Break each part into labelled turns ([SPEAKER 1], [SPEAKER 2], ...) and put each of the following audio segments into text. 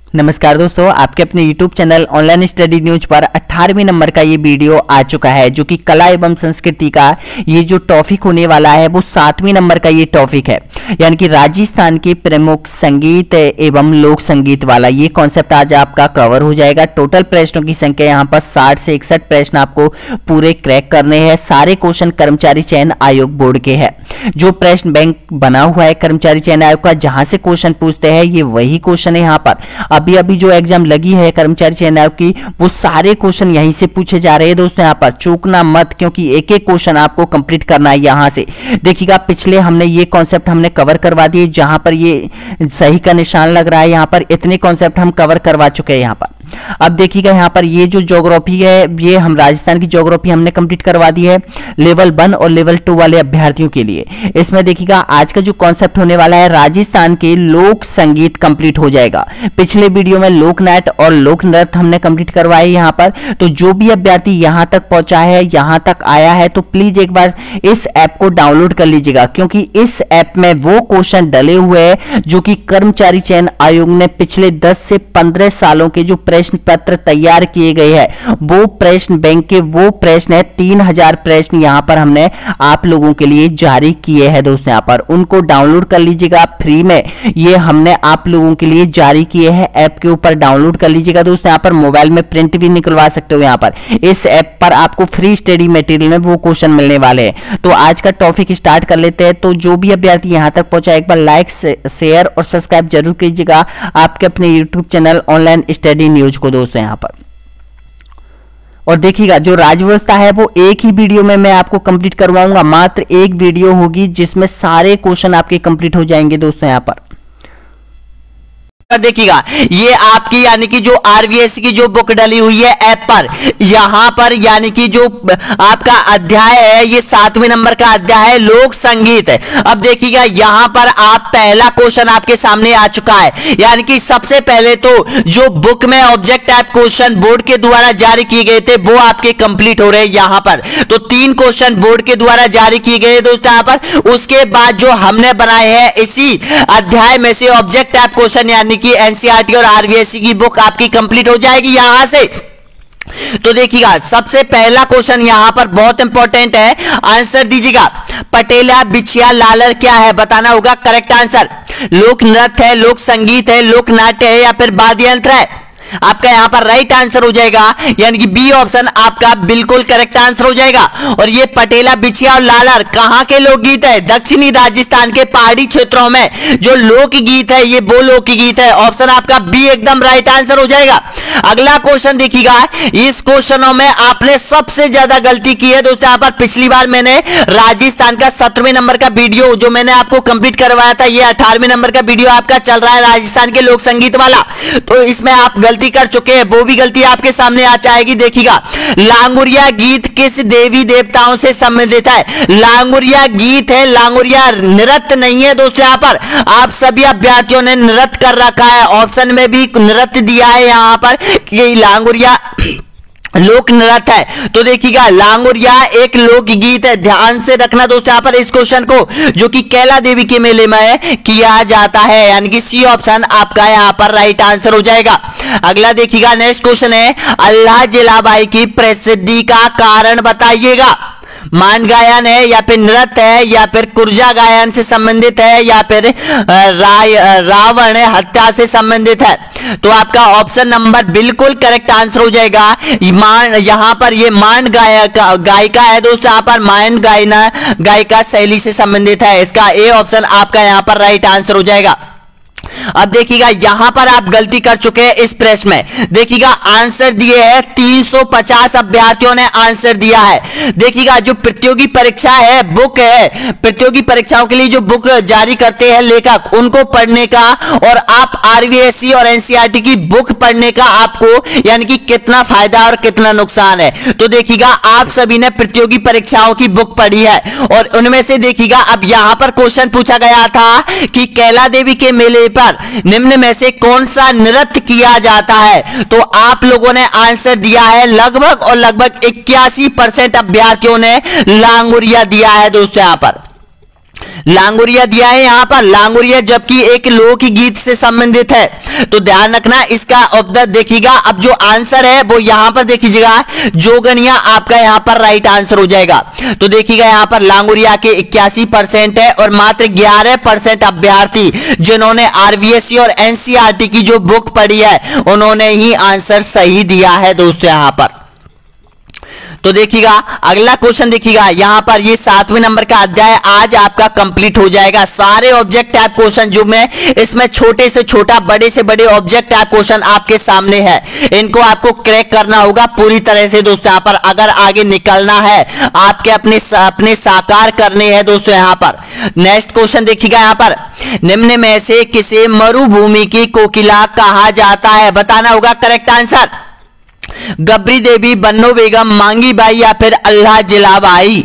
[SPEAKER 1] नमस्कार दोस्तों, आपके अपने YouTube channel online study news पर 18वें नंबर का ये वीडियो आ चुका है, जो कि कला एवं संस्कृति का ये जो टॉपिक होने वाला है वो 7वें नंबर का ये टॉपिक है, यानी कि राजस्थान के प्रमुख संगीत एवं लोक संगीत वाला ये कॉन्सेप्ट आज आपका कवर हो जाएगा। टोटल प्रश्नों की संख्या यहाँ पर 60 से 61 प्रश्न आपको पूरे क्रैक करने हैं। सारे क्वेश्चन कर्मचारी चयन आयोग बोर्ड के हैं। जो प्रश्न बैंक बना हुआ है कर्मचारी चयन आयोग का, जहां से क्वेश्चन पूछते हैं ये वही क्वेश्चन है। यहाँ पर अभी जो एग्जाम लगी है कर्मचारी चयन आयोग की, वो सारे क्वेश्चन यहीं से पूछे जा रहे हैं दोस्तों। यहाँ पर चूकना मत, क्योंकि एक एक क्वेश्चन आपको कंप्लीट करना है। यहां से देखिएगा, पिछले हमने ये कॉन्सेप्ट हमने कवर करवा दिए, जहां पर ये सही का निशान लग रहा है, यहाँ पर इतने कॉन्सेप्ट हम कवर करवा चुके हैं। यहाँ पर अब देखिएगा, यहाँ पर ये जो ज्योग्राफी है, ये हम राजस्थान की ज्योग्राफी हमने कंप्लीट करवा दी है लेवल 1 और लेवल 2 वाले अभ्यर्थियों के लिए। इसमें देखिएगा, आज का जो कॉन्सेप्ट होने वाला है राजस्थान के लोक संगीत कंप्लीट हो जाएगा। पिछले वीडियो में लोक नाट्य और लोक नृत्य हमने कंप्लीट करवाए यहाँ पर। तो जो भी अभ्यर्थी यहाँ तक पहुंचा है, यहाँ तक आया है, तो प्लीज एक बार इस ऐप को डाउनलोड कर लीजिएगा, क्योंकि इस ऐप में वो क्वेश्चन डले हुए हैं जो कि कर्मचारी चयन आयोग ने पिछले 10 से 15 सालों के जो प्रश्न पत्र तैयार किए गए हैं, वो प्रश्न बैंक के वो प्रश्न है। 3000 प्रश्न यहाँ पर हमने आप लोगों के लिए जारी किए हैं दोस्तों। यहाँ पर उनको डाउनलोड कर लीजिएगा फ्री में, ये हमने आप लोगों के लिए जारी किए हैं। ऐप के ऊपर डाउनलोड कर लीजिएगा दोस्तों। यहाँ पर मोबाइल में प्रिंट भी निकलवा सकते हो। यहाँ पर इस ऐप पर आपको फ्री स्टडी मटेरियल में वो क्वेश्चन मिलने वाले हैं। तो आज का टॉपिक स्टार्ट कर लेते हैं। तो जो भी अभ्यर्थी यहाँ तक पहुंचा, एक बार लाइक शेयर और सब्सक्राइब जरूर कीजिएगा आपके अपने YouTube channel online study news को दोस्तों। यहाँ पर और देखिएगा, जो राज्य व्यवस्था है वो एक ही वीडियो में मैं आपको कंप्लीट करवाऊंगा। मात्र एक वीडियो होगी जिसमें सारे क्वेश्चन आपके कंप्लीट हो जाएंगे दोस्तों। यहाँ पर
[SPEAKER 2] देखिएगा, ये आपकी यानी कि जो आरवीएससी की जो बुक डली हुई है ऐप पर, यहां पर यानी कि जो आपका अध्याय है ये 7वें नंबर का अध्याय है लोक संगीत है। अब देखिएगा, यहां पर आप पहला क्वेश्चन आपके सामने आ चुका है, यानी कि सबसे पहले तो जो बुक में ऑब्जेक्ट टाइप क्वेश्चन बोर्ड के द्वारा जारी किए गए थे वो आपके कंप्लीट हो रहे हैं। यहां पर तो 3 क्वेश्चन बोर्ड के द्वारा जारी किए गए दोस्तों। यहां पर उसके बाद जो हमने बनाए हैं इसी अध्याय में से ऑब्जेक्ट टाइप क्वेश्चन, यानी कि एनसीईआरटी और आरवीएससी की बुक आपकी कंप्लीट हो जाएगी यहां से। तो देखिएगा, सबसे पहला क्वेश्चन यहां पर बहुत इंपॉर्टेंट है, आंसर दीजिएगा। पटेला बिछिया लालर क्या है, बताना होगा करेक्ट आंसर। लोक नृत्य है, लोक संगीत है, लोक नाट्य है या फिर वाद्य यंत्र है? आपका यहां पर राइट आंसर हो जाएगा, यानी कि बी ऑप्शन आपका बिल्कुल करेक्ट आंसर हो जाएगा। और ये पटेला बिछिया और लालर कहां के लोकगीत है? दक्षिणी राजस्थान के पहाड़ी क्षेत्रों में जो लोकगीत है ये वो लोकगीत है। ऑप्शन आपका बी एकदम राइट आंसर हो जाएगा। अगला क्वेश्चन देखिएगा, इस क्वेश्चनों में आपने सबसे ज्यादा गलती की है दोस्तों। यहां पर पिछली बार मैंने राजस्थान का 17वें नंबर का वीडियो जो मैंने आपको कंप्लीट करवाया था, ये 18वें नंबर का वीडियो आपका चल रहा है राजस्थान के लोक संगीत वाला। तो इसमें आप गलती कर चुके हैं, वो भी गलती आपके सामने आ जाएगी। देखिएगा, लांगुरिया गीत किस देवी देवताओं से संबंधित है? लांगुरिया गीत है, लांगुरिया नृत्य नहीं है दोस्तों। यहां पर आप सभी अभ्यर्थियों ने नृत्य कर रखा है, ऑप्शन में भी नृत्य दिया है यहां पर कि लांगुरिया लोक नृत्य है। तो देखिएगा, लांगुरिया एक लोक गीत है, ध्यान से रखना दोस्तों यहां पर इस क्वेश्चन को, जो कि कैला देवी के मेले में किया जाता है, यानी कि सी ऑप्शन आपका यहां पर राइट आंसर हो जाएगा। अगला देखिएगा, नेक्स्ट क्वेश्चन है, अल्लाह जिलाबाई की प्रसिद्धि का कारण बताइएगा। मान गायन है या फिर नृत्य है या फिर कुर्जा गायन से संबंधित है या फिर रावण हत्या से संबंधित है? तो आपका ऑप्शन नंबर बिल्कुल करेक्ट आंसर हो जाएगा। यहां पर ये मान गायिका है दोस्तों। यहां पर मान गायिका शैली से संबंधित है। इसका ए ऑप्शन आपका यहां पर राइट आंसर हो जाएगा। अब देखिएगा, यहां पर आप गलती कर चुके हैं इस प्रश्न में। देखिएगा, आंसर दिए हैं 350 अभ्यर्थियों ने आंसर दिया है। देखिएगा, जो प्रतियोगी परीक्षा है बुक है, प्रतियोगी परीक्षाओं के लिए जो बुक जारी करते हैं लेखक, उनको पढ़ने का और आप आरवीएससी और एनसीईआरटी की बुक पढ़ने का आपको यानी कि कितना फायदा और कितना नुकसान है। तो देखिएगा, आप सभी ने प्रतियोगी परीक्षाओं की बुक पढ़ी है और उनमें से देखिएगा, अब यहां पर क्वेश्चन पूछा गया था कि कैला देवी के मेले पर निम्न में से कौन सा नृत्य किया जाता है? तो आप लोगों ने आंसर दिया है लगभग और लगभग 81% अभ्यर्थियों ने लांगुरिया दिया है दोस्तों। यहां पर लांगुरिया दिया है यहाँ पर, लांगुरिया जबकि एक लोकगीत से संबंधित है। तो ध्यान रखना इसका ऑप्शन देखिएगा। अब जो आंसर है वो यहां पर देखिएगा, जोगनिया आपका यहां पर राइट आंसर हो जाएगा। तो देखिएगा यहां पर लांगुरिया के 81% है और मात्र 11% अभ्यर्थी जिन्होंने आरवीएससी और एनसीईआरटी की जो बुक पढ़ी है उन्होंने ही आंसर सही दिया है दोस्तों यहां पर। तो देखिएगा अगला क्वेश्चन देखिएगा यहां पर, ये 7वें नंबर का अध्याय आज आपका कंप्लीट हो जाएगा। सारे ऑब्जेक्ट टाइप क्वेश्चन जो मैं इसमें छोटे से छोटा बड़े से बड़े ऑब्जेक्ट टाइप क्वेश्चन आपके सामने है, इनको आपको क्रैक करना होगा पूरी तरह से दोस्तों यहां पर, अगर आगे निकलना है, आपके अपने साकार करने हैं दोस्तों यहां पर। नेक्स्ट क्वेश्चन देखिएगा यहां पर, निम्न में से किसे मरुभूमि की कोकिला कहा जाता है? बताना होगा करेक्ट आंसर। गबरी देवी, बन्नो बेगम, मांगी बाई या फिर अल्लाह जिलाबाई।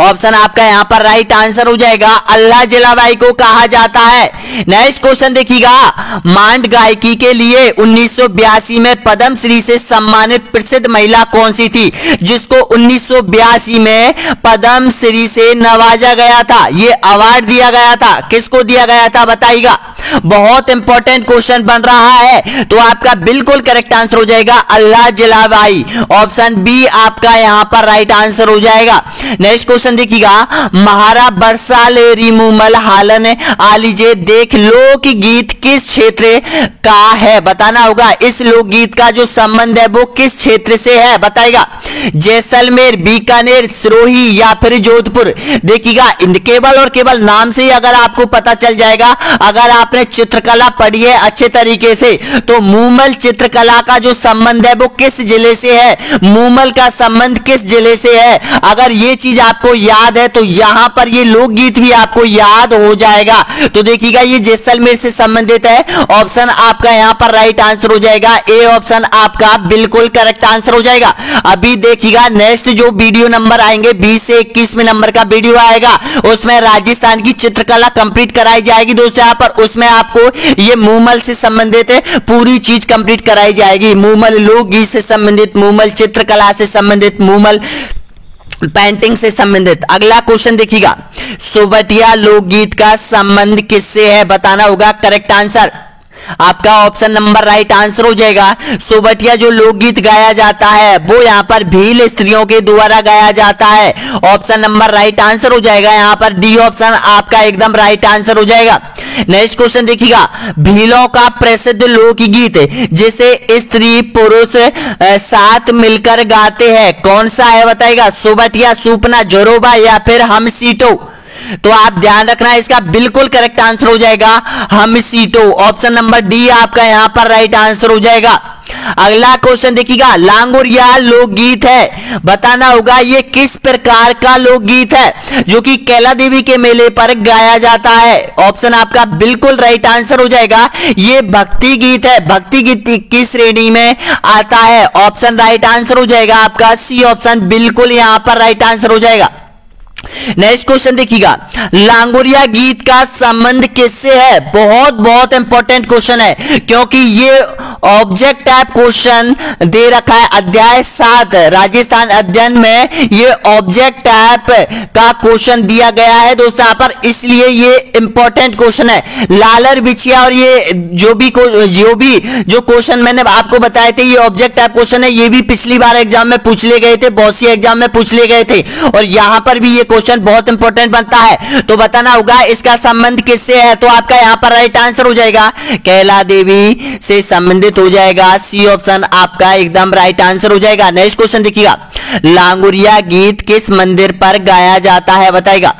[SPEAKER 2] ऑप्शन आपका यहां पर राइट आंसर हो जाएगा, अल्लाह जिलाबाई को कहा जाता है। नेक्स्ट क्वेश्चन देखिएगा, मांड गायकी के लिए 1982 में पद्मश्री से सम्मानित प्रसिद्ध महिला कौन सी थी, जिसको 1982 में पद्मश्री से नवाजा गया था? ये अवार्ड दिया गया था, किसको दिया गया था बताइएगा। बहुत इंपॉर्टेंट क्वेश्चन बन रहा है। तो आपका बिल्कुल करेक्ट आंसर हो जाएगा अल्लाह जिलाबाई। ऑप्शन बी आपका यहां पर राइट आंसर हो जाएगा। नेक्स्ट क्वेश्चन देखिएगा, महारा बरसा ले रिमूमल हालन आलीजे देख लोकगीत किस क्षेत्र का है? बताना होगा इस लोकगीत का जो संबंध है वो किस क्षेत्र से है बताएगा। जैसलमेर, बीकानेर, सिरोही या फिर जोधपुर। देखिएगा केवल और केवल नाम से ही अगर आपको पता चल जाएगा, अगर आपने चित्रकला पढ़ी है अच्छे तरीके से, तो मूमल चित्रकला का जो संबंध है वो किस जिले से है, मूमल का संबंध किस जिले से है। अगर ये चीज आपको याद है तो यहां पर ये लोकगीत भी आपको याद हो जाएगा। तो देखिएगा ये जैसलमेर से संबंधित है। ऑप्शन आपका यहां पर राइट आंसर हो जाएगा, ए ऑप्शन आपका बिल्कुल करेक्ट आंसर हो जाएगा। अभी देखिएगा नेक्स्ट जो वीडियो नंबर आएंगे 20 से 21वें नंबर का वीडियो आएगा, उसमें राजस्थान की चित्रकला कंप्लीट कराई जाएगी दोस्तों। यहां पर उसमें आपको ये मूमल से संबंधित है पूरी चीज कंप्लीट कराई जाएगी, मूमल लोकगीत से संबंधित, मूमल चित्रकला से संबंधित, मूमल पेंटिंग से संबंधित। अगला क्वेश्चन देखिएगा, सोबटिया लोकगीत का संबंध किससे है? बताना होगा करेक्ट आंसर। आपका ऑप्शन नंबर राइट आंसर हो जाएगा। सोबटिया जो लोकगीत गाया जाता है वो यहाँ पर भील स्त्रियों के द्वारा गाया जाता है। ऑप्शन नंबर राइट आंसर हो जाएगा यहाँ पर, डी ऑप्शन आपका एकदम राइट आंसर हो जाएगा। नेक्स्ट क्वेश्चन देखिएगा, भीलों का प्रसिद्ध लोकगीत जिसे स्त्री पुरुष साथ मिलकर गाते हैं कौन सा है बताएगा। सोबटिया, सूपना, जोरोबा या फिर हम सीटो। तो आप ध्यान रखना इसका बिल्कुल करेक्ट आंसर हो जाएगा हम सीटो। ऑप्शन नंबर डी आपका यहां पर राइट आंसर हो जाएगा। अगला क्वेश्चन देखिएगा, लांगुरिया लोकगीत है, बताना होगा ये किस प्रकार का लोकगीत है जो कि कैला देवी के मेले पर गाया जाता है। ऑप्शन आपका बिल्कुल राइट आंसर हो जाएगा, ये भक्ति गीत है, भक्ति गीत की श्रेणी में आता है। ऑप्शन राइट आंसर हो जाएगा आपका सी ऑप्शन बिल्कुल यहां पर राइट आंसर हो जाएगा। नेक्स्ट क्वेश्चन देखिएगा, लांगुरिया गीत का संबंध किससे है? बहुत बहुत इंपॉर्टेंट क्वेश्चन है क्योंकि ये ऑब्जेक्ट टाइप क्वेश्चन दे रखा है। अध्याय 7 राजस्थान अध्ययन में ये ऑब्जेक्ट टाइप का क्वेश्चन दिया गया है दोस्तों यहां पर, इसलिए ये इंपॉर्टेंट क्वेश्चन है। लालर बिछिया और ये जो क्वेश्चन मैंने आपको बताए थे ये ऑब्जेक्ट टाइप क्वेश्चन है, ये भी पिछली बार एग्जाम में पूछ लिए गए थे, बहुत सी एग्जाम में पूछ लिए गए थे और यहां पर भी ये क्वेश्चन बहुत इंपॉर्टेंट बनता है। तो बताना होगा इसका संबंध किससे है। तो आपका यहां पर राइट आंसर हो जाएगा कैला देवी से संबंधित हो जाएगा, सी ऑप्शन आपका एकदम राइट आंसर हो जाएगा। नेक्स्ट क्वेश्चन देखिएगा, लांगुरिया गीत किस मंदिर पर गाया जाता है बताएगा।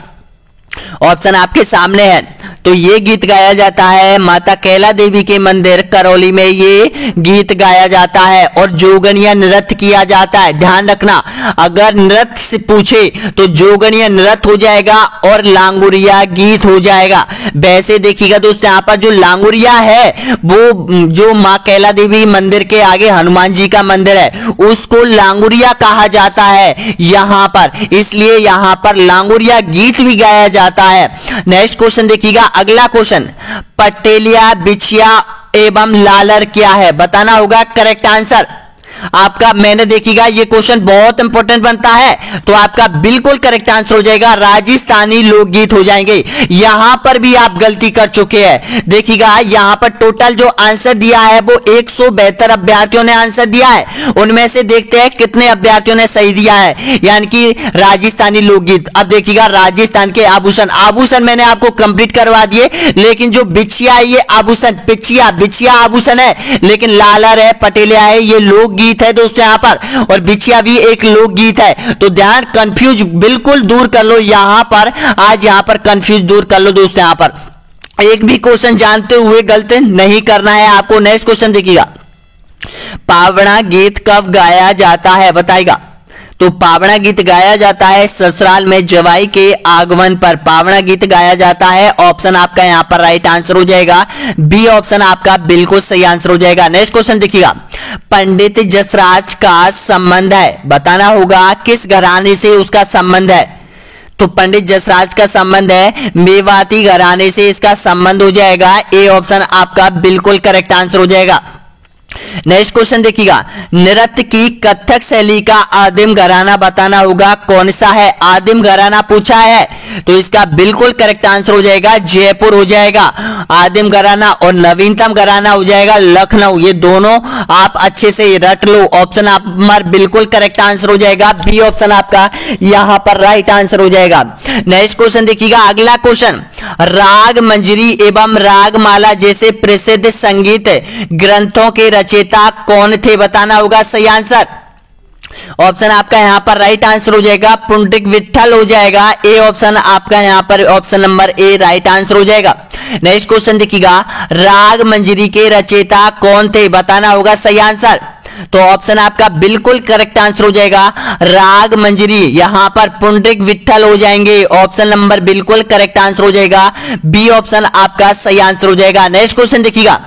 [SPEAKER 2] ऑप्शन आपके सामने है, तो ये गीत गाया जाता है माता कैला देवी के मंदिर करौली में ये गीत गाया जाता है और जोगनिया नृत्य किया जाता है। ध्यान रखना अगर नृत्य से पूछे तो जोगनिया नृत्य हो जाएगा और लांगुरिया गीत हो जाएगा। वैसे देखिएगा दोस्तों यहाँ पर जो लांगुरिया है वो जो माँ कैला देवी मंदिर के आगे हनुमान जी का मंदिर है उसको लांगुरिया कहा जाता है यहाँ पर, इसलिए यहाँ पर लांगुरिया गीत भी गाया जाता है। नेक्स्ट क्वेश्चन देखिएगा, अगला क्वेश्चन, पटेलिया, बिछिया एवं लालर क्या है? बताना होगा करेक्ट आंसर। आपका मैंने देखिएगा ये क्वेश्चन बहुत इंपॉर्टेंट बनता है, तो आपका बिल्कुल करेक्ट आंसर हो जाएगा राजस्थानी लोकगीत हो जाएंगे। यहां पर भी आप गलती कर चुके हैं। देखिएगा यहां पर टोटल जो आंसर दिया है वो 172 अभ्यर्थियों ने आंसर दिया है, उनमें से देखते हैं कितने अभ्यर्थियों ने सही दिया है, यानी कि राजस्थानी लोकगीत। अब देखिएगा राजस्थान के आभूषण, आभूषण मैंने आपको कंप्लीट करवा दिए, लेकिन जो बिछिया है ये आभूषण, बिछिया आभूषण है, लेकिन लालर है, पटेलिया है, ये लोकगीत है दोस्तों यहां पर, और बिछिया भी एक लोकगीत है। तो ध्यान कंफ्यूज बिल्कुल दूर कर लो यहां पर, आज यहां पर कंफ्यूज दूर कर लो दोस्तों। यहां पर एक भी क्वेश्चन जानते हुए गलत नहीं करना है आपको। नेक्स्ट क्वेश्चन देखिएगा, पावड़ा गीत कब गाया जाता है बताइएगा। तो पावड़ा गीत गाया जाता है ससुराल में जवाई के आगमन पर, पावड़ा गीत गाया जाता है। ऑप्शन आपका यहां पर राइट आंसर हो जाएगा, बी ऑप्शन आपका बिल्कुल सही आंसर हो जाएगा। नेक्स्ट क्वेश्चन देखिएगा, पंडित जसराज का संबंध है, बताना होगा किस घराने से उसका संबंध है। तो पंडित जसराज का संबंध है मेवाती घराने से, इसका संबंध हो जाएगा, ए ऑप्शन आपका बिल्कुल करेक्ट आंसर हो जाएगा। नेक्स्ट क्वेश्चन देखिएगा, नृत्य की कथक शैली का आदिम घराना बताना होगा कौन सा है। आदिम घराना पूछा है, तो इसका बिल्कुल करेक्ट आंसर हो जाएगा जयपुर हो जाएगा आदिम घराना, और नवीनतम घराना हो जाएगा लखनऊ। ये दोनों आप अच्छे से रट लो, ऑप्शन आप बिल्कुल करेक्ट आंसर हो जाएगा, बी ऑप्शन आपका यहां पर राइट आंसर हो जाएगा। नेक्स्ट क्वेश्चन देखिएगा, अगला क्वेश्चन, राग मंजरी एवं रागमाला जैसे प्रसिद्ध संगीत ग्रंथों के रचयिता कौन थे, बताना होगा सही आंसर। ऑप्शन आपका यहां पर राइट आंसर हो जाएगा पुंडरीक विट्ठल हो जाएगा, ए ऑप्शन आपका यहां पर option number A right answer हो जाएगा। नेक्स्ट क्वेश्चन देखिएगा, राग मंजरी के रचयिता कौन थे, बताना होगा सही आंसर। तो ऑप्शन आपका बिल्कुल करेक्ट आंसर हो जाएगा राग मंजरी, यहां पर पुंडरीक विट्ठल हो जाएंगे, ऑप्शन नंबर बिल्कुल करेक्ट आंसर हो जाएगा, बी ऑप्शन आपका सही आंसर हो जाएगा। नेक्स्ट क्वेश्चन देखिएगा,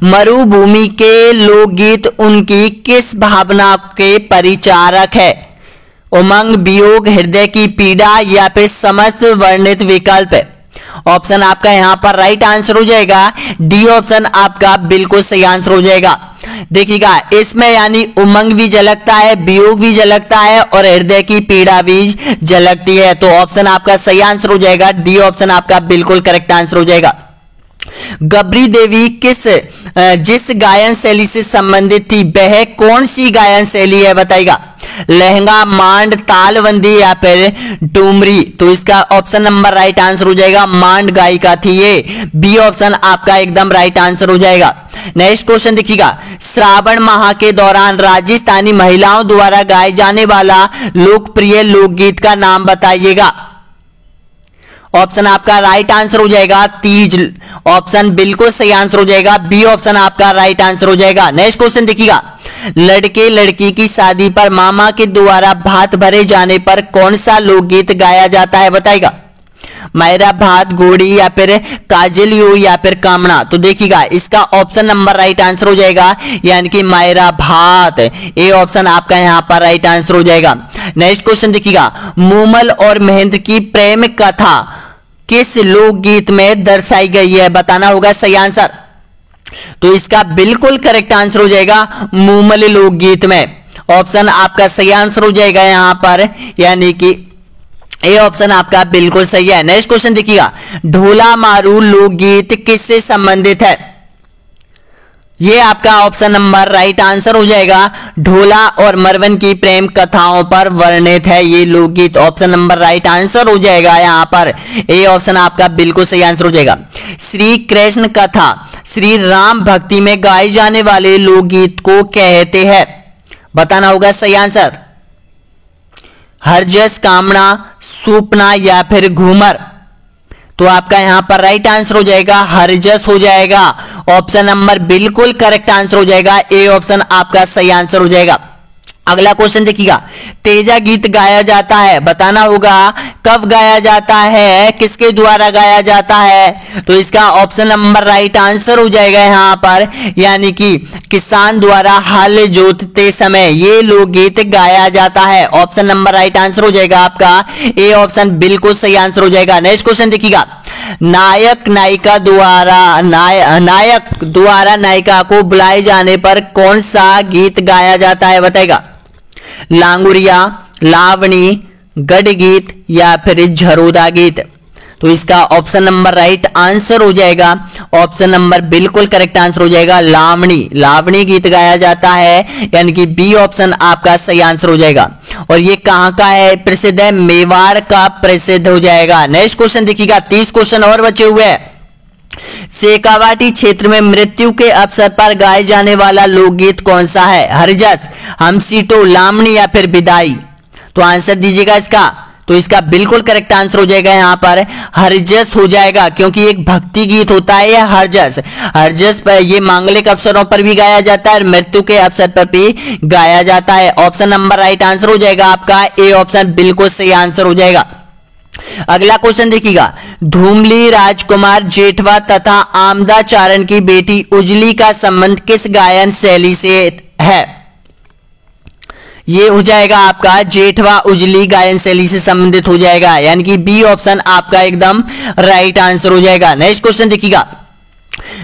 [SPEAKER 2] मरुभूमि के लोकगीत उनकी किस भावना के परिचारक है। उमंग, वियोग, हृदय की पीड़ा या फिर समस्त वर्णित विकल्प। ऑप्शन आपका यहां पर राइट आंसर हो जाएगा, डी ऑप्शन आपका बिल्कुल सही आंसर हो जाएगा। देखिएगा इसमें यानी उमंग भी झलकता है, वियोग भी झलकता है, और हृदय की पीड़ा भी झलकती है, तो ऑप्शन आपका सही आंसर हो जाएगा, डी ऑप्शन आपका बिल्कुल करेक्ट आंसर हो जाएगा। गबरी देवी जिस गायन शैली से संबंधित थी वह कौन सी गायन शैली है बताइएगा। लहंगा, मांड, तालबंदी या फिर डूमरी। तो इसका ऑप्शन नंबर राइट आंसर हो जाएगा, मांड गायिका थी ये, बी ऑप्शन आपका एकदम राइट आंसर हो जाएगा। नेक्स्ट क्वेश्चन देखिएगा, श्रावण माह के दौरान राजस्थानी महिलाओं द्वारा गाए जाने वाला लोकप्रिय लोकगीत का नाम बताइएगा। ऑप्शन आपका राइट आंसर हो जाएगा तीज, ऑप्शन बिल्कुल सही आंसर हो जाएगा, बी ऑप्शन आपका राइट आंसर हो जाएगा। नेक्स्ट क्वेश्चन देखिएगा, लड़के लड़की की शादी पर मामा के द्वारा भात भरे जाने पर कौन सा लोकगीत गाया जाता है बताइएगा। मायरा भात, घोड़ी या फिर काजलियो या फिर कामना। तो देखिएगा इसका ऑप्शन नंबर राइट आंसर हो जाएगा, यानी कि मायरा भात, ए ऑप्शन आपका यहां पर राइट आंसर हो जाएगा। नेक्स्ट क्वेश्चन देखिएगा, मूमल और महेंद्र की प्रेम कथा किस लोकगीत में दर्शाई गई है, बताना होगा सही आंसर। तो इसका बिल्कुल करेक्ट आंसर हो जाएगा मूमल लोकगीत में, ऑप्शन आपका सही आंसर हो जाएगा यहां पर, यानी कि ए ऑप्शन आपका बिल्कुल सही है। नेक्स्ट क्वेश्चन देखिएगा, ढोला मारू लोकगीत किससे संबंधित है। ये आपका ऑप्शन नंबर राइट आंसर हो जाएगा, ढोला और मरवन की प्रेम कथाओं पर वर्णित है ये लोकगीत, ऑप्शन नंबर राइट आंसर हो जाएगा यहां पर, ए ऑप्शन आपका बिल्कुल सही आंसर हो जाएगा। श्री कृष्ण कथा श्री राम भक्ति में गाए जाने वाले लोकगीत को कहते हैं, बताना होगा सही आंसर। हरजस, कामना, सूपना या फिर घूमर। तो आपका यहां पर राइट आंसर हो जाएगा हरजस हो जाएगा, ऑप्शन नंबर बिल्कुल करेक्ट आंसर हो जाएगा, ए ऑप्शन आपका सही आंसर हो जाएगा। अगला क्वेश्चन देखिएगा, तेजा गीत गाया जाता है, बताना होगा कब गाया जाता है, किसके द्वारा गाया जाता है। तो इसका ऑप्शन नंबर राइट आंसर हो जाएगा यहां पर, यानी कि किसान द्वारा हल जोतते समय ये लोकगीत गाया जाता है, ऑप्शन नंबर राइट आंसर हो जाएगा आपका, ए ऑप्शन बिल्कुल सही आंसर हो जाएगा। नेक्स्ट क्वेश्चन देखिएगा, नायक द्वारा नायिका को बुलाए जाने पर कौन सा गीत गाया जाता है बताएगा? लांगुरिया, लावणी, गढ़ गीत या फिर झरोदा गीत। तो इसका ऑप्शन नंबर राइट आंसर हो जाएगा, ऑप्शन नंबर बिल्कुल करेक्ट आंसर हो जाएगा लावणी। लावणी गीत गाया जाता है, यानी कि बी ऑप्शन आपका सही आंसर हो जाएगा। और ये कहां का है? प्रसिद्ध है, मेवाड़ का प्रसिद्ध हो जाएगा। नेक्स्ट क्वेश्चन देखिएगा, 30 क्वेश्चन और बचे हुए हैं। शेखावाटी क्षेत्र में मृत्यु के अवसर पर गाए जाने वाला लोकगीत कौन सा है? हरजस, हमसीटो, लावणी या फिर विदाई? तो आंसर दीजिएगा इसका। तो इसका बिल्कुल करेक्ट आंसर हो जाएगा यहाँ पर हरजस हो जाएगा, क्योंकि एक भक्ति गीत होता है यह हरजस। हरजस पर ये मांगलिक अवसरों पर भी गाया जाता है और मृत्यु के अवसर पर भी गाया जाता है। ऑप्शन नंबर राइट आंसर हो जाएगा आपका ए ऑप्शन बिल्कुल सही आंसर हो जाएगा। अगला क्वेश्चन देखिएगा, धूमली राजकुमार जेठवा तथा आमदाचारण की बेटी उजली का संबंध किस गायन शैली से है? ये हो जाएगा आपका जेठवा उजली गायन शैली से संबंधित हो जाएगा, यानी कि बी ऑप्शन आपका एकदम राइट आंसर हो जाएगा। नेक्स्ट क्वेश्चन देखिएगा,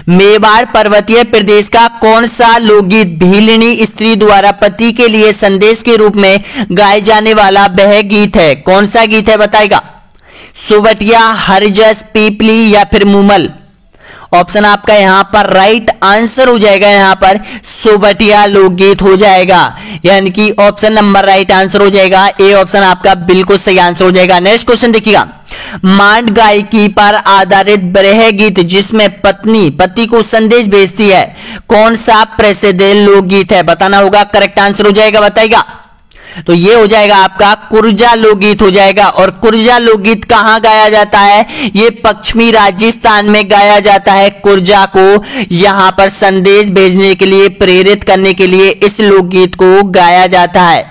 [SPEAKER 2] मेवाड़ पर्वतीय प्रदेश का कौन सा लोकगीत भीलनी स्त्री द्वारा पति के लिए संदेश के रूप में गाए जाने वाला वह गीत है? कौन सा गीत है बताएगा? सुबटिया, हरजस, पीपली या फिर मुमल? ऑप्शन आपका यहां पर राइट आंसर हो जाएगा, यहां पर सुबटिया लोकगीत हो जाएगा, यानी कि ऑप्शन नंबर राइट आंसर हो जाएगा, ए ऑप्शन आपका बिल्कुल सही आंसर हो जाएगा। नेक्स्ट क्वेश्चन देखिएगा, मांड गायकी पर आधारित बरह गीत जिसमें पत्नी पति को संदेश भेजती है, कौन सा प्रसिद्ध लोकगीत है? बताना होगा, करेक्ट आंसर हो जाएगा बताएगा। तो ये हो जाएगा आपका कुर्जा लोकगीत हो जाएगा। और कुर्जा लोकगीत कहां गाया जाता है? ये पश्चिमी राजस्थान में गाया जाता है। कुर्जा को यहां पर संदेश भेजने के लिए, प्रेरित करने के लिए इस लोकगीत को गाया जाता है।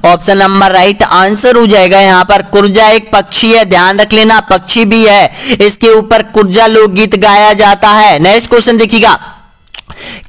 [SPEAKER 2] ऑप्शन नंबर राइट आंसर हो जाएगा। यहां पर कुर्जा एक पक्षी है, ध्यान रख लेना, पक्षी भी है, इसके ऊपर कुर्जा लोकगीत गाया जाता है। नेक्स्ट क्वेश्चन देखिएगा,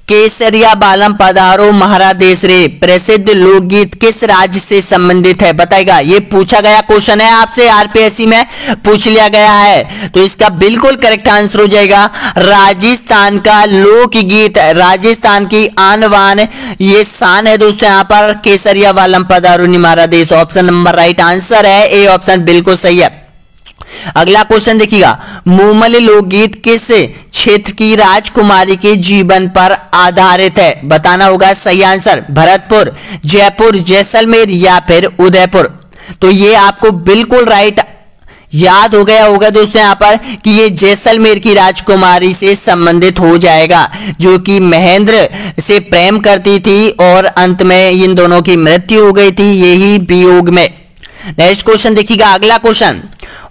[SPEAKER 2] केसरिया बालम पधारो महारादेश रे प्रसिद्ध लोकगीत किस राज्य से संबंधित है बताएगा? ये पूछा गया क्वेश्चन है आपसे, आरपीएससी में पूछ लिया गया है। तो इसका बिल्कुल करेक्ट आंसर हो जाएगा राजस्थान का लोकगीत, राजस्थान की आन बान ये शान है दोस्तों यहाँ पर, केसरिया बालम पधारो महारादेश। ऑप्शन नंबर राइट आंसर है, ए ऑप्शन बिल्कुल सही है। अगला क्वेश्चन देखिएगा, मुमल लोकगीत किस क्षेत्र की राजकुमारी के जीवन पर आधारित है? बताना होगा सही आंसर, भरतपुर, जयपुर, जैसलमेर या फिर उदयपुर? तो ये आपको बिल्कुल राइट याद हो गया होगा दोस्तों यहाँ पर कि ये जैसलमेर की राजकुमारी से संबंधित हो जाएगा, जो कि महेंद्र से प्रेम करती थी और अंत में इन दोनों की मृत्यु हो गई थी, यही वियोग में। नेक्स्ट क्वेश्चन देखिएगा, अगला क्वेश्चन,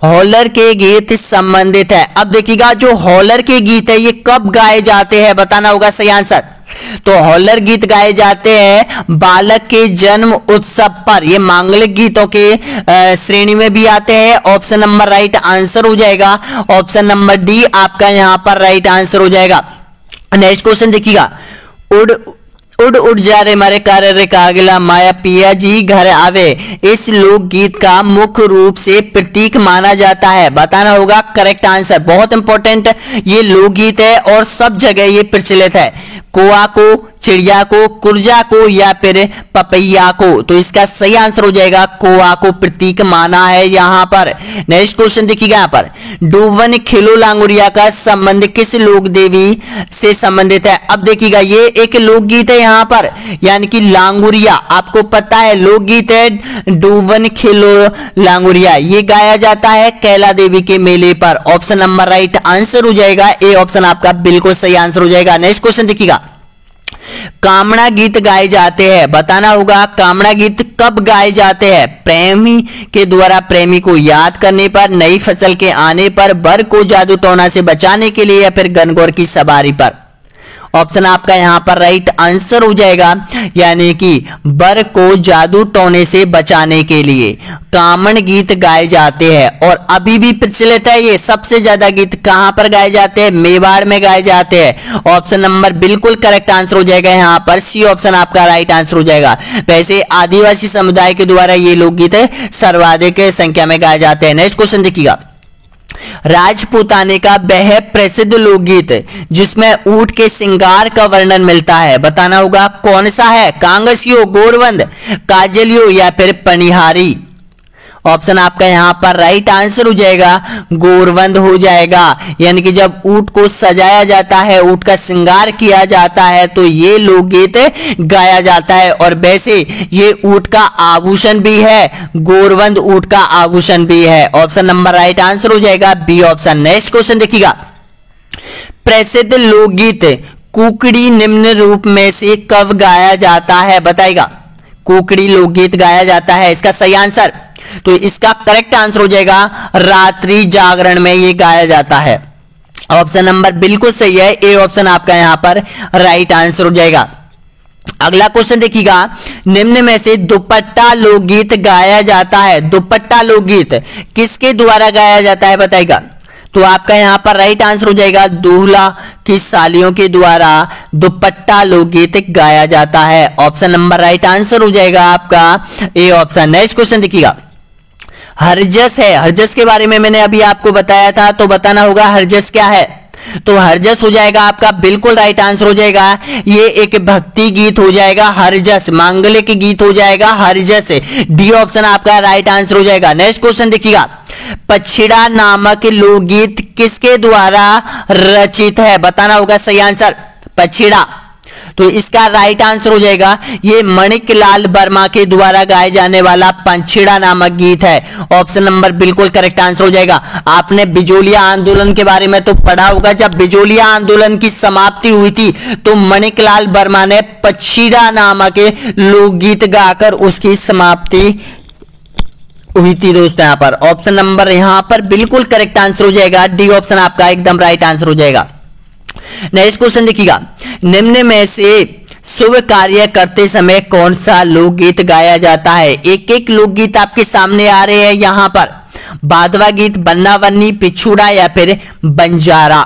[SPEAKER 2] हॉलर के गीत संबंधित है। अब देखिएगा जो हॉलर के गीत है ये कब गाए जाते हैं? बताना होगा सही आंसर। तो हॉलर गीत गाए जाते हैं बालक के जन्म उत्सव पर, ये मांगलिक गीतों के श्रेणी में भी आते हैं। ऑप्शन नंबर राइट आंसर हो जाएगा, ऑप्शन नंबर डी आपका यहां पर राइट आंसर हो जाएगा। नेक्स्ट क्वेश्चन देखिएगा, उड़ उड़ जा रे मारे कार रे कागला माया पिया जी घर आवे इस लोकगीत का मुख्य रूप से प्रतीक माना जाता है? बताना होगा करेक्ट आंसर। बहुत इंपॉर्टेंट ये लोकगीत है और सब जगह ये प्रचलित है। कोआ को, चिड़िया को, कुर्जा को या फिर पपैया को? तो इसका सही आंसर हो जाएगा कोआ को प्रतीक माना है यहां पर। नेक्स्ट क्वेश्चन देखिएगा, यहाँ पर डूबन खिलो लांगुरिया का संबंध किस लोक देवी से संबंधित है? अब देखिएगा ये एक लोकगीत है यहाँ पर, यानी कि लांगुरिया, आपको पता है लोकगीत है डूबन खिलो लांगुरिया, ये गाया जाता है कैला देवी के मेले पर। ऑप्शन नंबर राइट आंसर हो जाएगा, ए ऑप्शन आपका बिल्कुल सही आंसर हो जाएगा। नेक्स्ट क्वेश्चन देखिएगा, कामना गीत गाए जाते हैं, बताना होगा कामना गीत कब गाए जाते हैं? प्रेमी के द्वारा प्रेमी को याद करने पर, नई फसल के आने पर, बर को जादू टोना से बचाने के लिए या फिर गणगौर की सवारी पर? ऑप्शन आपका यहां पर राइट आंसर हो जाएगा, यानी कि बर को जादू टोने से बचाने के लिए कामन गीत गाए जाते हैं और अभी भी प्रचलित है। ये सबसे ज्यादा गीत कहां पर गाए जाते हैं? मेवाड़ में गाए जाते हैं। ऑप्शन नंबर बिल्कुल करेक्ट आंसर हो जाएगा यहां पर, सी ऑप्शन आपका राइट आंसर हो जाएगा। वैसे आदिवासी समुदाय के द्वारा ये लोकगीत सर्वाधिक संख्या में गाए जाते हैं। नेक्स्ट क्वेश्चन देखिएगा, राजपूताने का वह प्रसिद्ध लोकगीत जिसमें ऊंट के श्रृंगार का वर्णन मिलता है, बताना होगा कौन सा है। कांगसियो, गोरवंद, काजलियो या फिर पनिहारी। ऑप्शन आपका यहां पर राइट आंसर हो जाएगा गोरवंद हो जाएगा। यानी कि जब ऊंट को सजाया जाता है, ऊंट का श्रृंगार किया जाता है तो ये लोकगीत गाया जाता है। और वैसे ये ऊंट का आभूषण भी है, गोरवंद ऊंट का आभूषण भी है। ऑप्शन नंबर राइट आंसर हो जाएगा बी ऑप्शन। नेक्स्ट क्वेश्चन देखिएगा, प्रसिद्ध लोकगीत कुकड़ी निम्न रूप में से कब गाया जाता है, बताएगा। कुकड़ी लोकगीत गाया जाता है, इसका सही आंसर, तो इसका करेक्ट आंसर हो जाएगा रात्रि जागरण में ये गाया जाता है। ऑप्शन नंबर बिल्कुल सही है, ए ऑप्शन आपका यहां पर राइट आंसर हो जाएगा। अगला क्वेश्चन देखिएगा, निम्न में से दुपट्टा लोकगीत गाया जाता है, दुपट्टा लोकगीत किसके द्वारा गाया जाता है, बताएगा। तो आपका यहां पर राइट आंसर हो जाएगा दूल्हा की सालियों के द्वारा दुपट्टा लोकगीत गाया जाता है। ऑप्शन नंबर राइट आंसर हो जाएगा आपका ए ऑप्शन। नेक्स्ट क्वेश्चन देखिएगा, हरजस है, हरजस के बारे में मैंने अभी आपको बताया था, तो बताना होगा हरजस क्या है। तो हरजस हो जाएगा आपका बिल्कुल राइट आंसर हो जाएगा, ये एक भक्ति गीत हो जाएगा हरजस, मांगलिक गीत हो जाएगा हरजस। डी ऑप्शन आपका राइट आंसर हो जाएगा। नेक्स्ट क्वेश्चन देखिएगा, पछिड़ा नामक लोकगीत किसके द्वारा रचित है, बताना होगा सही आंसर, पछिड़ा। तो इसका राइट आंसर हो जाएगा ये मणिकलाल वर्मा के द्वारा गाए जाने वाला पछिड़ा नामक गीत है। ऑप्शन नंबर बिल्कुल करेक्ट आंसर हो जाएगा। आपने बिजोलिया आंदोलन के बारे में तो पढ़ा होगा, जब बिजोलिया आंदोलन की समाप्ति हुई थी तो मणिकलाल वर्मा ने पछिड़ा नामक लोकगीत गाकर उसकी समाप्ति हुई थी दोस्तों। यहां पर ऑप्शन नंबर यहां पर बिल्कुल करेक्ट आंसर हो जाएगा, डी ऑप्शन आपका एकदम राइट आंसर हो जाएगा। नेक्स्ट क्वेश्चन देखिएगा, निम्न में से शुभ कार्य करते समय कौन सा लोकगीत गाया जाता है। एक एक लोकगीत आपके सामने आ रहे हैं यहां पर, बाधवा गीत, बन्ना बन्नी, पिछुड़ा या फिर बंजारा।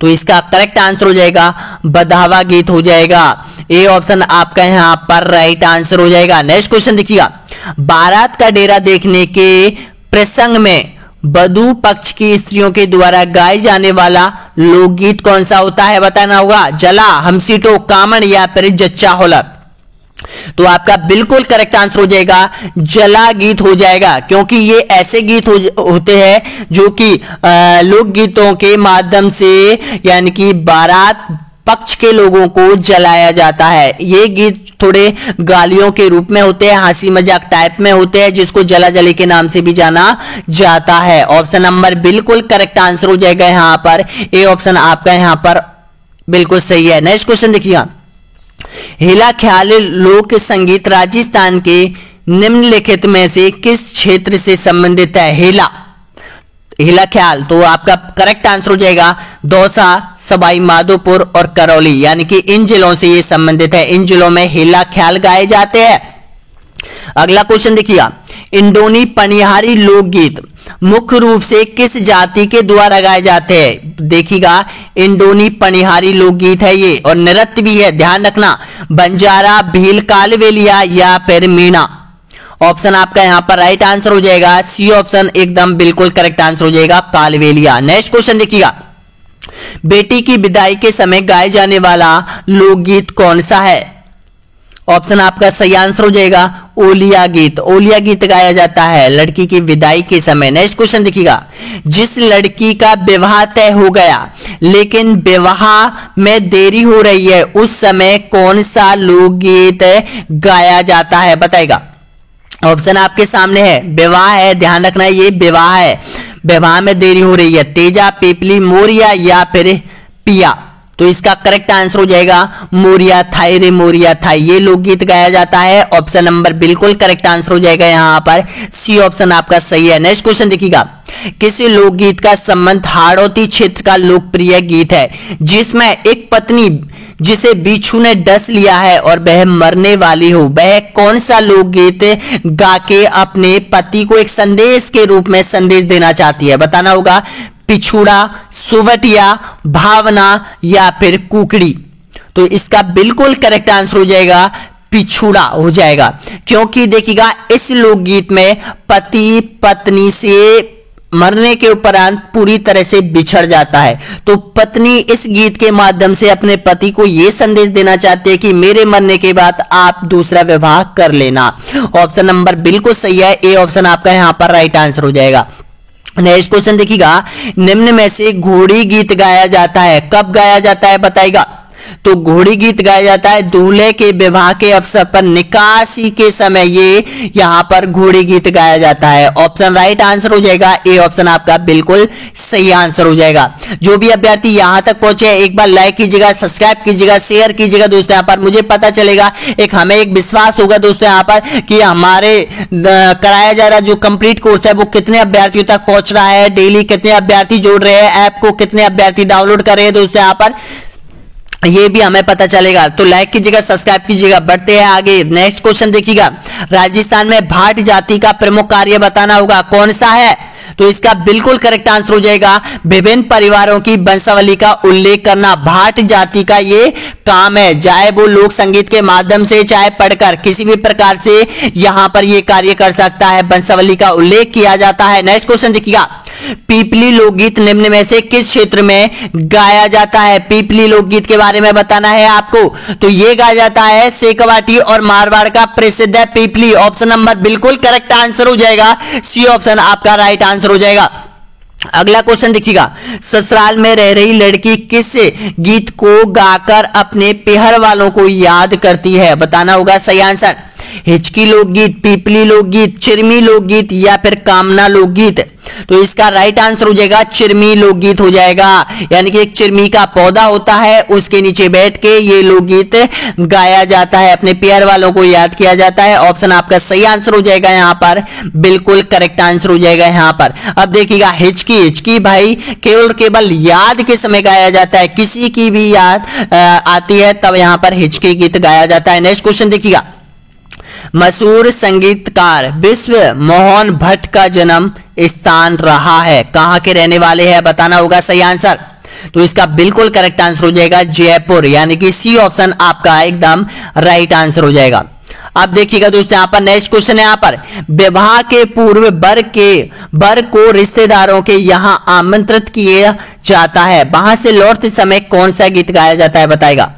[SPEAKER 2] तो इसका करेक्ट आंसर हो जाएगा बधावा गीत हो जाएगा, ए ऑप्शन आपका यहां पर राइट आंसर हो जाएगा। नेक्स्ट क्वेश्चन देखिएगा, बारात का डेरा देखने के प्रसंग में वधू पक्ष की स्त्रियों के द्वारा गाए जाने वाला लोकगीत कौन सा होता है, बताना होगा। जला, हमसीटो, कामण या फिर जच्चा होलक। तो आपका बिल्कुल करेक्ट आंसर हो जाएगा जला गीत हो जाएगा, क्योंकि ये ऐसे गीत होते हैं जो कि लोकगीतों के माध्यम से यानी कि बारात पक्ष के लोगों को जलाया जाता है। ये गीत थोड़े गालियों के रूप में होते हैं, हंसी मजाक टाइप में होते हैं, जिसको जला जली के नाम से भी जाना जाता है। ऑप्शन नंबर बिल्कुल करेक्ट आंसर हो जाएगा यहां पर, ए ऑप्शन आपका यहां पर बिल्कुल सही है। नेक्स्ट क्वेश्चन देखिएगा, हेला ख्याल लोक संगीत राजस्थान के निम्नलिखित में से किस क्षेत्र से संबंधित है। हेला, हेला ख्याल, तो आपका करेक्ट आंसर हो जाएगा दौसा, सवाई माधोपुर और करौली, यानी कि इन जिलों से ये संबंधित है। इन जिलों में हेला ख्याल गाए जाते हैं। अगला क्वेश्चन देखिएगा, इंडोनी पनिहारी लोकगीत मुख्य रूप से किस जाति के द्वारा गाए जाते हैं। देखिएगा, इंडोनी पनिहारी लोकगीत है ये, और नृत्य भी है, ध्यान रखना, बंजारा, भील, कालवेलिया या फिर मीणा। ऑप्शन आपका यहां पर राइट आंसर हो जाएगा सी ऑप्शन, एकदम बिल्कुल करेक्ट आंसर हो जाएगा कालवेलिया। नेक्स्ट क्वेश्चन देखिएगा, बेटी की विदाई के समय गाए जाने वाला लोकगीत कौन सा है। ऑप्शन आपका सही आंसर हो जाएगा ओलिया गीत। ओलिया गीत गाया जाता है लड़की की विदाई के समय। नेक्स्ट क्वेश्चन देखिएगा, जिस लड़की का विवाह तय हो गया लेकिन विवाह में देरी हो रही है उस समय कौन सा लोकगीत गाया जाता है, बताएगा। ऑप्शन आपके सामने है, विवाह है, ध्यान रखना ये विवाह है, विवाह में देरी हो रही है, तेजा, पीपली, मोरिया या फिर पिया। तो इसका करेक्ट आंसर हो जाएगा मोरिया थाई रे मोरिया थाई, ये लोकगीत गाया जाता है। ऑप्शन नंबर बिल्कुल करेक्ट आंसर हो जाएगा यहां पर सी ऑप्शन आपका सही है। नेक्स्ट क्वेश्चन देखिएगा, किसी लोकगीत का संबंध हाड़ौती क्षेत्र का लोकप्रिय गीत है जिसमें एक पत्नी जिसे बिच्छू ने डस लिया है और वह मरने वाली हो, वह कौन सा लोकगीत गा के अपने पति को एक संदेश के रूप में संदेश देना चाहती है, बताना होगा। पिछुड़ा, सुवटिया, भावना या फिर कुकड़ी। तो इसका बिल्कुल करेक्ट आंसर हो जाएगा पिछुड़ा हो जाएगा, क्योंकि देखिएगा इस लोकगीत में पति पत्नी से मरने के उपरांत पूरी तरह से बिछड़ जाता है। तो पत्नी इस गीत के माध्यम से अपने पति को यह संदेश देना चाहती है कि मेरे मरने के बाद आप दूसरा विवाह कर लेना। ऑप्शन नंबर बिल्कुल सही है, ए ऑप्शन आपका यहां पर राइट आंसर हो जाएगा। नेक्स्ट क्वेश्चन देखिएगा, निम्न में से घोड़ी गीत गाया जाता है, कब गाया जाता है बताइएगा। तो घोड़ी गीत गाया जाता है दूल्हे के विवाह के अवसर पर, निकासी के समय ये यहां पर घोड़ी गीत गाया जाता है। ऑप्शन राइट आंसर हो जाएगा, ए ऑप्शन आपका बिल्कुल सही आंसर हो जाएगा। जो भी अभ्यर्थी यहां तक पहुंचे एक बार लाइक कीजिएगा, सब्सक्राइब कीजिएगा, शेयर कीजिएगा दोस्तों। यहां पर मुझे पता चलेगा, हमें एक विश्वास होगा दोस्तों यहां पर कि हमारे कराया जा रहा जो कंप्लीट कोर्स है वो कितने अभ्यर्थियों तक पहुंच रहा है, डेली कितने अभ्यर्थी जोड़ रहे हैं, ऐप को कितने अभ्यर्थी डाउनलोड कर रहे हैं दोस्तों, यहां पर ये भी हमें पता चलेगा। तो लाइक कीजिएगा, सब्सक्राइब कीजिएगा। बढ़ते हैं आगे, नेक्स्ट क्वेश्चन देखिएगा, राजस्थान में भाट जाति का प्रमुख कार्य बताना होगा, कौन सा है। तो इसका बिल्कुल करेक्ट आंसर हो जाएगा विभिन्न परिवारों की वंशावली का उल्लेख करना। भाट जाति का ये काम है, चाहे वो लोक संगीत के माध्यम से चाहे पढ़कर किसी भी प्रकार से यहां पर ये कार्य कर सकता है, वंशावली का उल्लेख किया जाता है। नेक्स्ट क्वेश्चन देखिएगा, पीपली लोकगीत निम्न में से किस क्षेत्र में गाया जाता है। पीपली लोकगीत के बारे में बताना है आपको। तो ये गाया जाता है शेखावाटी और मारवाड़ का प्रसिद्ध है पीपली। ऑप्शन नंबर बिल्कुल करेक्ट आंसर हो जाएगा, सी ऑप्शन आपका राइट आंसर हो जाएगा। अगला क्वेश्चन देखिएगा, ससुराल में रह रही लड़की किस गीत को गाकर अपने पेहर वालों को याद करती है, बताना होगा सही आंसर। हिचकी लोकगीत, पीपली लोकगीत, चिरमी लोकगीत या फिर कामना लोकगीत। तो इसका राइट आंसर हो जाएगा चिरमी लोकगीत हो जाएगा। यानी कि एक चिरमी का पौधा होता है, उसके नीचे बैठ के ये लोकगीत गाया जाता है, अपने प्यार वालों को याद किया जाता है। ऑप्शन आपका सही आंसर हो जाएगा, यहां पर बिल्कुल करेक्ट आंसर हो जाएगा यहां पर। अब देखिएगा हिचकी, हिचकी भाई केवल याद के समय गाया जाता है, किसी की भी याद आती है तब यहां पर हिचकी गीत गाया जाता है। नेक्स्ट क्वेश्चन देखिएगा, मशहूर संगीतकार विश्व मोहन भट्ट का जन्म स्थान रहा है, कहां के रहने वाले हैं, बताना होगा सही आंसर। तो इसका बिल्कुल करेक्ट आंसर हो जाएगा जयपुर, यानी कि सी ऑप्शन आपका एकदम राइट आंसर हो जाएगा। अब देखिएगा दोस्तों यहां पर नेक्स्ट क्वेश्चन है, यहां पर विवाह के पूर्व वर को रिश्तेदारों के यहां आमंत्रित किया जाता है, वहां से लौटते समय कौन सा गीत गाया जाता है बताएगा।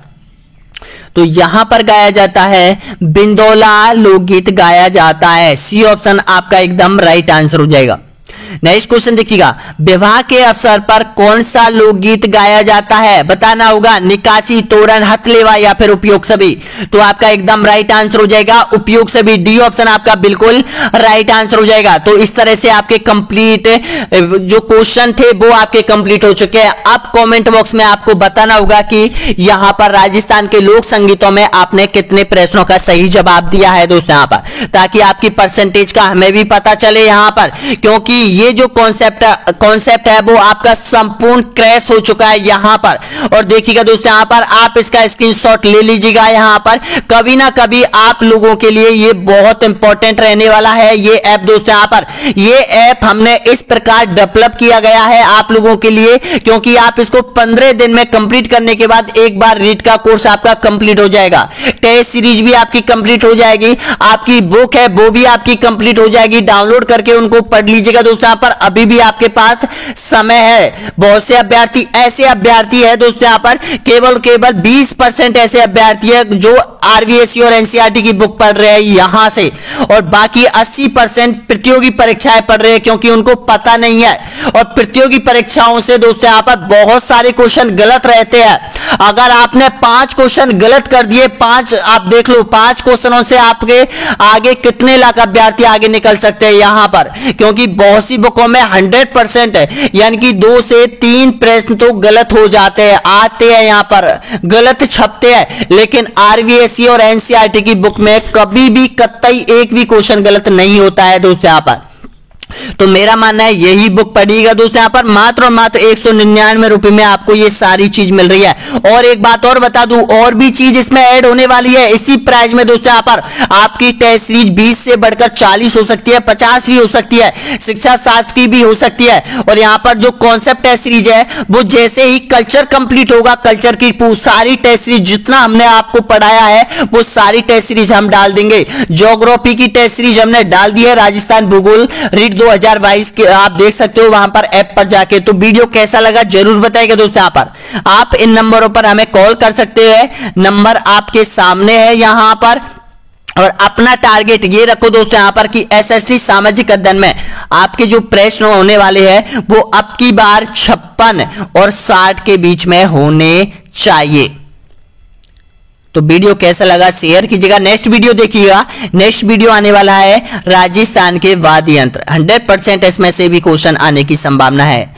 [SPEAKER 2] तो यहां पर गाया जाता है बिंदौला लोकगीत गाया जाता है, सी ऑप्शन आपका एकदम राइट आंसर हो जाएगा। नेक्स्ट क्वेश्चन देखिएगा, विवाह के अवसर पर कौन सा लोकगीत गाया जाता है, बताना होगा। निकासी, तोरण, हथलेवा या फिर उपयोग सभी। तो आपका एकदम राइट आंसर हो जाएगा उपयोग सभी, डी ऑप्शन आपका बिल्कुल राइट आंसर हो जाएगा। तो इस तरह से आपके कंप्लीट जो क्वेश्चन थे वो आपके कंप्लीट हो चुके हैं। अब कमेंट बॉक्स में आपको बताना होगा कि यहां पर राजस्थान के लोक संगीतों में आपने कितने प्रश्नों का सही जवाब दिया है दोस्तों यहां पर, ताकि आपकी परसेंटेज का हमें भी पता चले यहां पर, क्योंकि ये जो कॉन्सेप्ट है वो आपका संपूर्ण क्रैश हो चुका है यहां पर। और देखिएगा दोस्तों यहां पर आप इसका स्क्रीनशॉट ले लीजिएगा, यहां पर कभी ना कभी आप लोगों के लिए ये बहुत इंपॉर्टेंट रहने वाला है ये ऐप दोस्तों। यहां पर ये ऐप हमने इस प्रकार डेवलप किया गया है आप लोगों के लिए, क्योंकि आप इसको 15 दिन में कंप्लीट करने के बाद एक बार रीड का कोर्स आपका कंप्लीट हो जाएगा, टेस्ट सीरीज भी आपकी कंप्लीट हो जाएगी, आपकी बुक है वो भी आपकी कंप्लीट हो जाएगी। डाउनलोड करके उनको पढ़ लीजिएगा दोस्तों। यहां पर अभी भी आपके पास समय है। बहुत से अभ्यर्थी ऐसे अभ्यर्थी है दोस्तों यहां पर केवल 20% ऐसे अभ्यर्थी है जो आरवीएससी और एनसीईआरटी की बुक पढ़ रहे हैं यहां से, और बाकी 80% प्रतियोगी परीक्षाएं पढ़ रहे हैं, क्योंकि उनको पता नहीं है। और प्रतियोगी परीक्षाओं से दोस्तों यहां पर बहुत सारे क्वेश्चन गलत रहते हैं। अगर आपने 5 क्वेश्चन गलत कर दिए, 5 आप देख लो, 5 क्वेश्चनों से आपके आगे कितने लाख अभ्यर्थी आगे निकल सकते हैं यहां पर, क्योंकि बहुत सी बुकों में 100% है, यानी कि 2 से 3 प्रश्न तो गलत हो जाते हैं, आते हैं यहां पर गलत छपते हैं। लेकिन आरवीएससी और एनसीईआरटी की बुक में कभी भी कतई एक भी क्वेश्चन गलत नहीं होता है दोस्तों यहां पर। तो मेरा मानना है यही बुक पढ़िएगा दोस्तों। यहां पर मात्र और मात्र 199 रुपए में आपको ये सारी चीज मिल रही है। और एक बात और बता दूं, और भी चीज इसमें ऐड होने वाली है इसी प्राइस में दोस्तों। यहां पर आपकी टेस्ट सीरीज 20 से बढ़कर 40 हो सकती है, 50 भी हो सकती है, शिक्षा शास्त्र की भी हो सकती है। और यहां पर जो कॉन्सेप्ट टेस्ट सीरीज है वो जैसे ही कल्चर कंप्लीट होगा, कल्चर की सारी टेस्ट सीरीज जितना हमने आपको पढ़ाया है वो सारी टेस्ट सीरीज हम डाल देंगे। ज्योग्राफी की टेस्ट सीरीज हमने डाल दी है, राजस्थान भूगोल रीड 2000 2022 के आप देख सकते हो वहां पर ऐप पर जाके। तो वीडियो कैसा लगा जरूर बताइएगा दोस्तों। यहाँ पर आप इन नंबरों पर हमें कॉल कर सकते हैं, नंबर आपके सामने है यहाँ पर। और अपना टारगेट ये रखो दोस्तों यहाँ पर कि एसएसटी सामाजिक अध्ययन में आपके जो प्रश्न होने वाले हैं वो अब की बार 56 और 60 के बीच में होने चाहिए। तो वीडियो कैसा लगा शेयर कीजिएगा, नेक्स्ट वीडियो देखिएगा। नेक्स्ट वीडियो आने वाला है राजस्थान के वाद्य यंत्र, 100% इसमें से भी क्वेश्चन आने की संभावना है।